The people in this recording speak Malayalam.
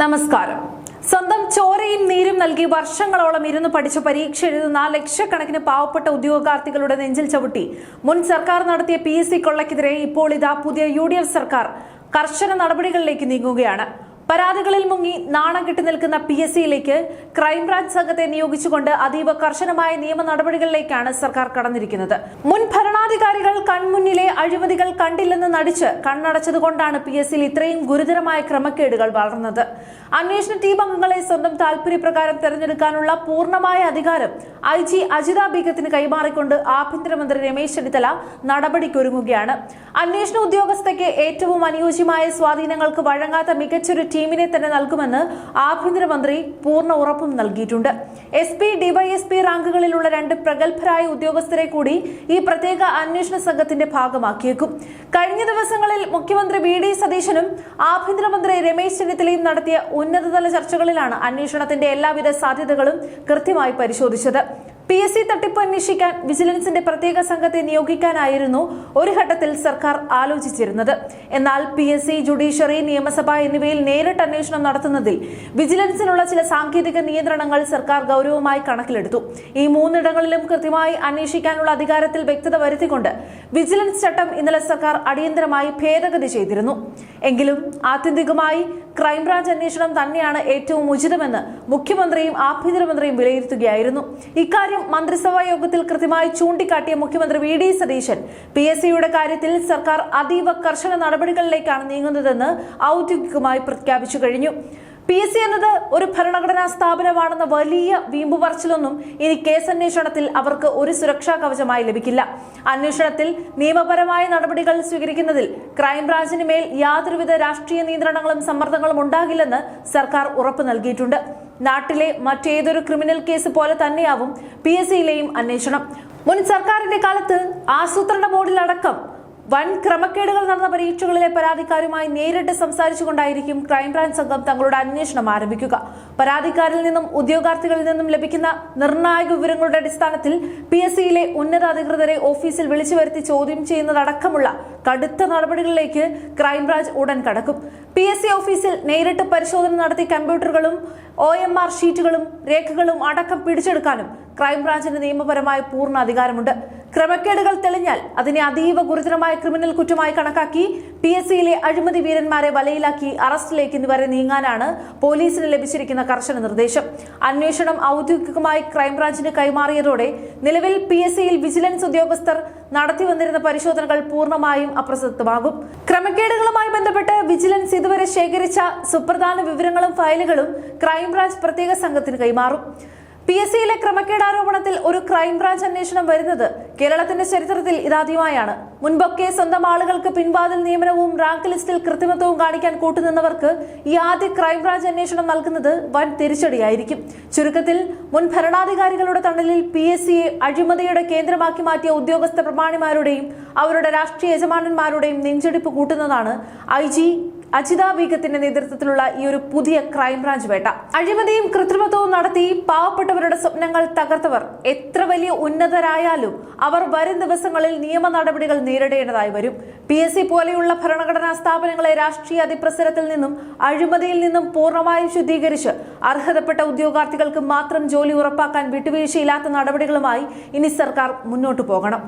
നമസ്കാരം. സ്വന്തം ചോരയും നീരും നൽകി വർഷങ്ങളോളം ഇരുന്ന് പഠിച്ച പരീക്ഷ എഴുതുന്ന ലക്ഷക്കണക്കിന് പാവപ്പെട്ട ഉദ്യോഗാർത്ഥികളുടെ നെഞ്ചിൽ ചവിട്ടി മുൻ സർക്കാർ നടത്തിയ PSC കൊള്ളയ്ക്കെതിരെ ഇപ്പോൾ ഇതാ പുതിയ UDF സർക്കാർ കർശന നടപടികളിലേക്ക് നീങ്ങുകയാണ്. പരാതികളിൽ മുങ്ങി നാണം കെട്ടി നിൽക്കുന്ന PSCയിലേക്ക് ക്രൈംബ്രാഞ്ച് സംഘത്തെ നിയോഗിച്ചുകൊണ്ട് അതീവ കർശനമായ നിയമ നടപടികളിലേക്കാണ് സർക്കാർ കടന്നിരിക്കുന്നത്. മുൻ ഭരണാധികാരികൾ കൺമുന്നിലെ അഴിമതികൾ കണ്ടില്ലെന്ന് നടിച്ച് കണ്ണടച്ചതുകൊണ്ടാണ് PSCയിൽ ഇത്രയും ഗുരുതരമായ ക്രമക്കേടുകൾ വളർന്നത്. അന്വേഷണ ടീം അംഗങ്ങളെ സ്വന്തം താൽപര്യപ്രകാരം തെരഞ്ഞെടുക്കാനുള്ള പൂർണ്ണമായ അധികാരം IG അജിത ബീഗത്തിന് കൈമാറിക്കൊണ്ട് ആഭ്യന്തരമന്ത്രി രമേശ് ചെന്നിത്തല നടപടിക്കൊരുങ്ങുകയാണ്. അന്വേഷണ ഉദ്യോഗസ്ഥയ്ക്ക് ഏറ്റവും അനുയോജ്യമായ സ്വാധീനങ്ങൾക്ക് വഴങ്ങാത്ത മികച്ചൊരു ടീമിനെ തന്നെ നൽകുമെന്ന് ആഭ്യന്തരമന്ത്രി പൂർണ്ണ ഉറപ്പും നൽകിയിട്ടുണ്ട്. SP, DYSP റാങ്കുകളിലുള്ള 2 പ്രഗത്ഭരായ ഉദ്യോഗസ്ഥരെ കൂടി ഈ പ്രത്യേക അന്വേഷണ സംഘത്തിന്റെ ഭാഗമാക്കിയേക്കും. കഴിഞ്ഞ ദിവസങ്ങളിൽ മുഖ്യമന്ത്രി VD സതീശനും ആഭ്യന്തരമന്ത്രി രമേശ് ചെന്നിത്തലയും നടത്തിയ ഉന്നതതല ചർച്ചകളിലാണ് അന്വേഷണത്തിന്റെ എല്ലാവിധ സാധ്യതകളും കൃത്യമായി പരിശോധിച്ചത്. PSC തട്ടിപ്പ് അന്വേഷിക്കാൻ വിജിലൻസിന്റെ പ്രത്യേക സംഘത്തെ നിയോഗിക്കാനായിരുന്നു ഒരു ഘട്ടത്തിൽ സർക്കാർ ആലോചിച്ചിരുന്നത്. എന്നാൽ PSC, ജുഡീഷ്യറി, നിയമസഭ എന്നിവയിൽ നേരിട്ട് അന്വേഷണം നടത്തുന്നതിൽ വിജിലൻസിനുള്ള ചില സാങ്കേതിക നിയന്ത്രണങ്ങൾ സർക്കാർ ഗൗരവമായി കണക്കിലെടുത്തു. ഈ 3 ഇടങ്ങളിലും കൃത്യമായി അന്വേഷിക്കാനുള്ള അധികാരത്തിൽ വ്യക്തത വരുത്തിക്കൊണ്ട് വിജിലൻസ് ചട്ടം ഇന്നലെ സർക്കാർ അടിയന്തരമായി ഭേദഗതി ചെയ്തിരുന്നു. എങ്കിലും ആത്യന്തികമായി ക്രൈംബ്രാഞ്ച് അന്വേഷണം തന്നെയാണ് ഏറ്റവും ഉചിതമെന്ന് മുഖ്യമന്ത്രിയും ആഭ്യന്തരമന്ത്രിയും വിലയിരുത്തുകയായിരുന്നു. ഇക്കാര്യം മന്ത്രിസഭാ യോഗത്തിൽ കൃത്യമായി ചൂണ്ടിക്കാട്ടിയ മുഖ്യമന്ത്രി VD സതീശൻ PSCയുടെ കാര്യത്തിൽ സർക്കാർ അതീവ കർശന നടപടികളിലേക്കാണ് നീങ്ങുന്നതെന്ന് ഔദ്യോഗികമായി പ്രഖ്യാപിച്ചു കഴിഞ്ഞു. PSC എന്നത് ഒരു ഭരണഘടനാ സ്ഥാപനമാണെന്ന വലിയ വീമ്പുപറച്ചിലൊന്നും ഇനി കേസന്വേഷണത്തിൽ അവർക്ക് ഒരു സുരക്ഷാ കവചമായി ലഭിക്കില്ല. അന്വേഷണത്തിൽ നിയമപരമായ നടപടികൾ സ്വീകരിക്കുന്നതിൽ ക്രൈംബ്രാഞ്ചിന് മേൽ യാതൊരുവിധ രാഷ്ട്രീയ നിയന്ത്രണങ്ങളും സമ്മർദ്ദങ്ങളും ഉണ്ടാകില്ലെന്ന് സർക്കാർ ഉറപ്പ് നൽകിയിട്ടുണ്ട്. നാട്ടിലെ മറ്റേതൊരു ക്രിമിനൽ കേസ് പോലെ തന്നെയാവും PSCയിലെയും അന്വേഷണം. മുൻ സർക്കാരിന്റെ കാലത്ത് ആസൂത്രണ ബോർഡിലടക്കം വൻ ക്രമക്കേടുകൾ നടന്ന പരീക്ഷകളിലെ പരാതിക്കാരുമായി നേരിട്ട് സംസാരിച്ചുകൊണ്ടായിരിക്കും ക്രൈംബ്രാഞ്ച് സംഘം തങ്ങളുടെ അന്വേഷണം ആരംഭിക്കുക. പരാതിക്കാരിൽ നിന്നും ഉദ്യോഗാർത്ഥികളിൽ നിന്നും ലഭിക്കുന്ന നിർണായക വിവരങ്ങളുടെ അടിസ്ഥാനത്തിൽ PSCയിലെ ഉന്നത അധികൃതരെ ഓഫീസിൽ വിളിച്ചു വരുത്തി ചോദ്യം ചെയ്യുന്നതടക്കമുള്ള കടുത്ത നടപടികളിലേക്ക് ക്രൈംബ്രാഞ്ച് ഉടൻ കടക്കും. PSC ഓഫീസിൽ നേരിട്ട് പരിശോധന നടത്തി കമ്പ്യൂട്ടറുകളും OMR ഷീറ്റുകളും രേഖകളും അടക്കം പിടിച്ചെടുക്കാനും ക്രൈംബ്രാഞ്ചിന് നിയമപരമായ പൂർണ്ണ അധികാരമുണ്ട്. ക്രമക്കേടുകൾ തെളിഞ്ഞാൽ അതിനെ അതീവ ഗുരുതരമായ ക്രിമിനൽ കുറ്റമായി കണക്കാക്കി PSCയിലെ അഴിമതി വീരന്മാരെ വലയിലാക്കി അറസ്റ്റിലേക്ക് വരെ നീങ്ങാനാണ് പോലീസിന് ലഭിച്ചിരിക്കുന്ന കർശന നിർദ്ദേശം. അന്വേഷണം ഔദ്യോഗികമായി ക്രൈംബ്രാഞ്ചിന് കൈമാറിയതോടെ നിലവിൽ PSCയിൽ വിജിലൻസ് ഉദ്യോഗസ്ഥർ നടത്തിവന്നിരുന്ന പരിശോധനകൾ പൂർണ്ണമായും അപ്രസക്തമാകും. ക്രമക്കേടുകളുമായി ബന്ധപ്പെട്ട് വിജിലൻസ് ഇതുവരെ ശേഖരിച്ച സുപ്രധാന വിവരങ്ങളും ഫയലുകളും ക്രൈംബ്രാഞ്ച് പ്രത്യേക സംഘത്തിന് കൈമാറും. PSCയിലെ ക്രമക്കേടാരോപണത്തിൽ ഒരു ക്രൈംബ്രാഞ്ച് അന്വേഷണം വരുന്നത് കേരളത്തിന്റെ ചരിത്രത്തിൽ ഇതാദ്യമായാണ്. മുൻപൊക്കെ സ്വന്തം ആളുകൾക്ക് പിൻവാതിൽ നിയമനവും റാങ്ക് ലിസ്റ്റിൽ കൃത്രിമത്വവും കാണിക്കാൻ കൂട്ടുനിന്നവർക്ക് ഈ ആദ്യ ക്രൈംബ്രാഞ്ച് അന്വേഷണം നൽകുന്നത് വൻ തിരിച്ചടിയായിരിക്കും. ചുരുക്കത്തിൽ മുൻ ഭരണാധികാരികളുടെ തണലിൽ PSCയെ അഴിമതിയുടെ കേന്ദ്രമാക്കി മാറ്റിയ ഉദ്യോഗസ്ഥ പ്രമാണിമാരുടെയും അവരുടെ രാഷ്ട്രീയ യജമാനന്മാരുടെയും നെഞ്ചെടുപ്പ് കൂട്ടുന്നതാണ് IG അജിത ബീഗത്തിന്റെ നേതൃത്വത്തിലുള്ള ഈ ഒരു പുതിയ ക്രൈംബ്രാഞ്ച് വേട്ട. അഴിമതിയും കൃത്രിമത്വവും നടത്തി പാവപ്പെട്ടവരുടെ സ്വപ്നങ്ങൾ തകർത്തവർ എത്ര വലിയ ഉന്നതരായാലും അവർ വരും ദിവസങ്ങളിൽ നിയമ നടപടികൾ നേരിടേണ്ടതായി വരും. PSC പോലെയുള്ള ഭരണഘടനാ സ്ഥാപനങ്ങളെ രാഷ്ട്രീയ അതിപ്രസരത്തിൽ നിന്നും അഴിമതിയിൽ നിന്നും പൂർണ്ണമായും ശുദ്ധീകരിച്ച് അർഹതപ്പെട്ട ഉദ്യോഗാർത്ഥികൾക്ക് മാത്രം ജോലി ഉറപ്പാക്കാൻ വിട്ടുവീഴ്ചയില്ലാത്ത നടപടികളുമായി ഇനി സർക്കാർ മുന്നോട്ടു പോകണം.